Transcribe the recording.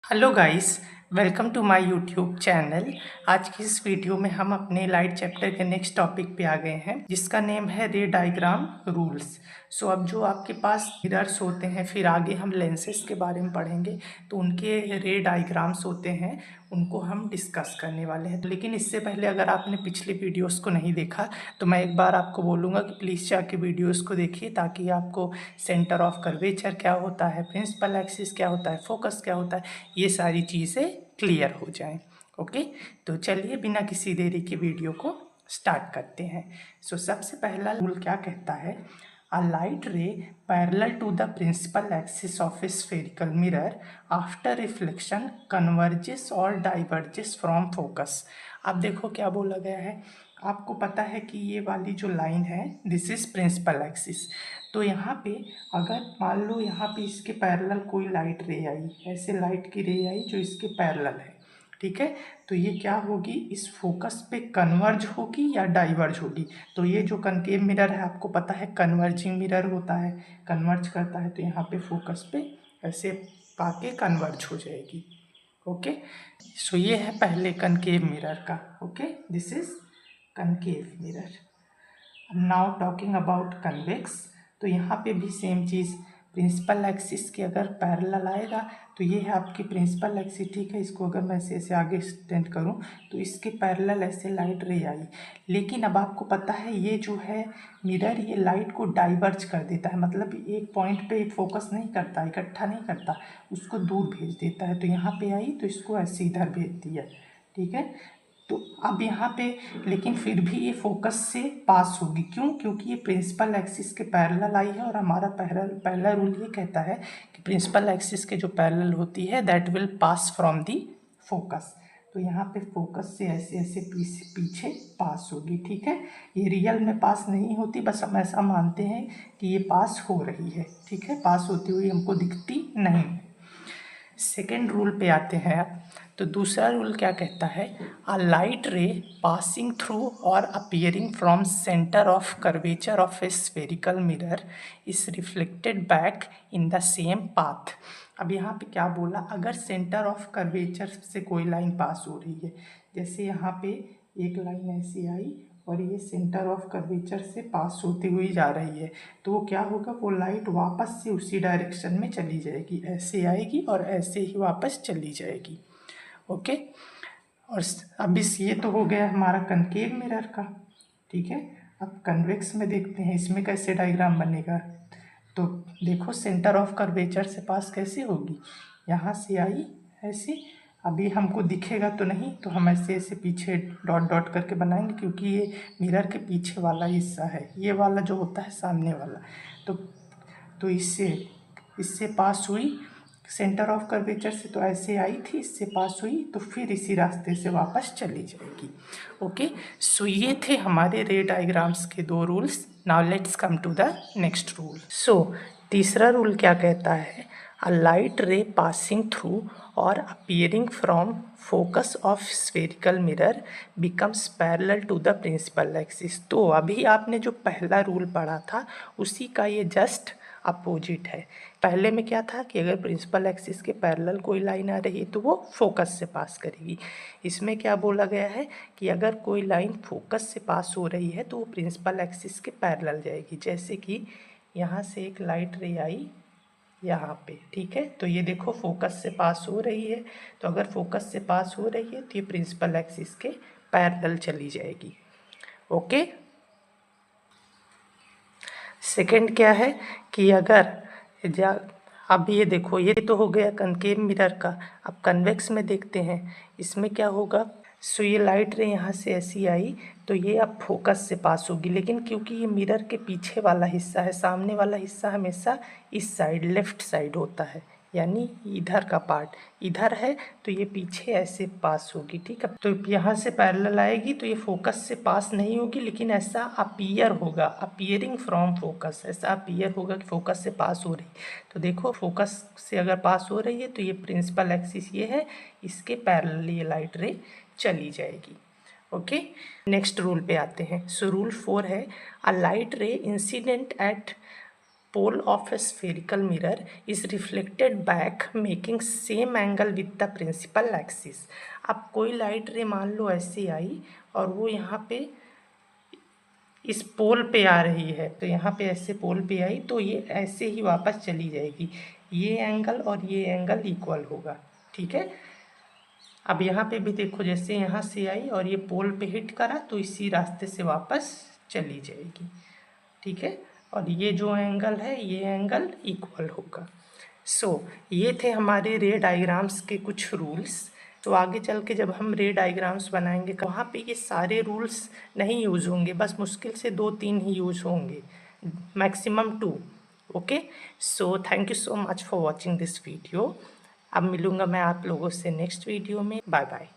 Hello guys, welcome to my YouTube channel. आज की इस वीडियो में हम अपने लाइट चैप्टर के नेक्स्ट टॉपिक पे आ गए हैं, जिसका नेम है रे डायग्राम रूल्स। सो अब जो आपके पास मिरर्स होते हैं, फिर आगे हम लेंसेज के बारे में पढ़ेंगे, तो उनके रे डायग्राम्स होते हैं, उनको हम डिस्कस करने वाले हैं। लेकिन इससे पहले अगर आपने पिछले वीडियोस को नहीं देखा तो मैं एक बार आपको बोलूँगा कि प्लीज़ जाके वीडियोस को देखिए, ताकि आपको सेंटर ऑफ कर्वेचर क्या होता है, प्रिंसिपल एक्सिस क्या होता है, फोकस क्या होता है, ये सारी चीज़ें क्लियर हो जाएं। ओके, तो चलिए बिना किसी देरी के वीडियो को स्टार्ट करते हैं। सबसे पहला रूल क्या कहता है, A light ray parallel to the principal axis of a spherical mirror after reflection converges or diverges from focus। अब देखो क्या बोला गया है, आपको पता है कि ये वाली जो लाइन है दिस इज प्रिंसिपल एक्सिस। तो यहाँ पे अगर मान लो यहाँ पे इसके पैरेलल कोई लाइट रे आई, ऐसे लाइट की रे आई जो इसके पैरेलल है, ठीक है, तो ये क्या होगी, इस फोकस पे कन्वर्ज होगी या डाइवर्ज होगी। तो ये जो कनकेव मिरर है आपको पता है कन्वर्जिंग मिरर होता है, कन्वर्ज करता है, तो यहाँ पे फोकस पे ऐसे पाके कन्वर्ज हो जाएगी। ओके, ये है पहले कनकेव मिरर का। Okay, this is concave mirror. Now talking about convex, तो यहाँ पे भी सेम चीज़, प्रिंसिपल एक्सिस के अगर पैरेलल आएगा तो ये है आपकी प्रिंसिपल एक्सिस, ठीक है। इसको अगर मैं ऐसे आगे एक्सटेंड करूँ तो इसके पैरेलल ऐसे लाइट रे आई, लेकिन अब आपको पता है ये जो है मिरर, ये लाइट को डाइवर्ज कर देता है, मतलब एक पॉइंट पे फोकस नहीं करता, इकट्ठा नहीं करता, उसको दूर भेज देता है। तो यहाँ पे आई तो इसको ऐसे इधर भेज दिया, ठीक है। तो अब यहाँ पे लेकिन फिर भी ये फोकस से पास होगी, क्यों? क्योंकि ये प्रिंसिपल एक्सिस के पैरेलल आई है, और हमारा पहला रूल ये कहता है कि प्रिंसिपल एक्सिस के जो पैरेलल होती है that will pass from the focus. तो यहाँ पे फोकस से ऐसे ऐसे पीछे पास होगी, ठीक है। ये रियल में पास नहीं होती, बस हम ऐसा मानते हैं कि ये पास हो रही है, ठीक है, पास होती हुई हमको दिखती नहीं। सेकेंड रूल पे आते हैं। तो दूसरा रूल क्या कहता है, a light ray passing through और appearing from centre of curvature of A spherical mirror is reflected back in the same path. अब यहाँ पे क्या बोला, अगर सेंटर ऑफ कर्वेचर से कोई लाइन पास हो रही है, जैसे यहाँ पे एक लाइन ऐसी आई और ये सेंटर ऑफ कर्वेचर से पास होती हुई जा रही है, तो वो क्या होगा, वो लाइट वापस से उसी डायरेक्शन में चली जाएगी, ऐसे आएगी और ऐसे ही वापस चली जाएगी। ओके, और अब इस ये तो हो गया हमारा कनकेव मिरर का, ठीक है। अब कन्वेक्स में देखते हैं इसमें कैसे डायग्राम बनेगा। तो देखो सेंटर ऑफ कर्वेचर से पास कैसे होगी, यहाँ से आई ऐसे, अभी हमको दिखेगा तो नहीं, तो हम ऐसे ऐसे पीछे डॉट डॉट करके बनाएंगे, क्योंकि ये मिरर के पीछे वाला हिस्सा है, ये वाला जो होता है सामने वाला। तो इससे इससे पास हुई सेंटर ऑफ कर्वेचर से, तो ऐसे आई थी, इससे पास हुई, तो फिर इसी रास्ते से वापस चली जाएगी। ओके, ये थे हमारे रे डायग्राम्स के दो rules. Now let's come to the next rule. तीसरा रूल क्या कहता है, a light ray passing through और appearing from focus of spherical mirror becomes parallel to the principal axis. तो अभी आपने जो पहला रूल पढ़ा था उसी का ये जस्ट अपोजिट है। पहले में क्या था कि अगर प्रिंसिपल एक्सिस के पैरेलल कोई लाइन आ रही है तो वो फोकस से पास करेगी। इसमें क्या बोला गया है कि अगर कोई लाइन फोकस से पास हो रही है तो वो प्रिंसिपल एक्सिस के पैरेलल जाएगी। जैसे कि यहाँ से एक लाइट रे आई यहाँ पे, ठीक है, तो ये देखो फोकस से पास हो रही है, तो अगर फोकस से पास हो रही है तो ये प्रिंसिपल एक्सिस के पैरेलल चली जाएगी। ओके, सेकंड क्या है कि अगर अब ये देखो, ये तो हो गया कनकेव मिरर का। अब कन्वेक्स में देखते हैं, इसमें क्या होगा। ये लाइट रे यहाँ से ऐसी आई तो ये अब फोकस से पास होगी, लेकिन क्योंकि ये मिरर के पीछे वाला हिस्सा है, सामने वाला हिस्सा हमेशा इस साइड लेफ्ट साइड होता है, यानी इधर का पार्ट इधर है, तो ये पीछे ऐसे पास होगी, ठीक है। तो यहाँ से पैरेलल आएगी तो ये फोकस से पास नहीं होगी, लेकिन ऐसा अपीयर होगा, अपीयरिंग फ्रॉम फोकस, ऐसा अपीयर होगा कि फोकस से पास हो रही। तो देखो फोकस से अगर पास हो रही है तो ये प्रिंसिपल एक्सिस ये है, इसके पैरेलल ये लाइट रे चली जाएगी। ओके, नेक्स्ट रूल पे आते हैं। रूल 4 है, a light ray incident at pole of a spherical mirror is reflected back making same angle with the principal axis। अब कोई लाइट रे मान लो ऐसे आई और वो यहाँ पे इस पोल पे आ रही है, तो यहाँ पे ऐसे पोल पे आई तो ये ऐसे ही वापस चली जाएगी, ये एंगल और ये एंगल इक्वल होगा। ठीक है, अब यहाँ पे भी देखो, जैसे यहाँ से आई और ये पोल पे हिट करा तो इसी रास्ते से वापस चली जाएगी। ठीक है, और ये जो एंगल है ये एंगल इक्वल होगा। ये थे हमारे रे डायग्राम्स के कुछ रूल्स। तो आगे चल के जब हम रे डायग्राम्स बनाएंगे वहाँ पे ये सारे रूल्स नहीं यूज़ होंगे, बस मुश्किल से 2-3 ही यूज़ होंगे, maximum 2। Okay, so thank you so much for watching this video. अब मिलूँगा मैं आप लोगों से नेक्स्ट वीडियो में। Bye bye.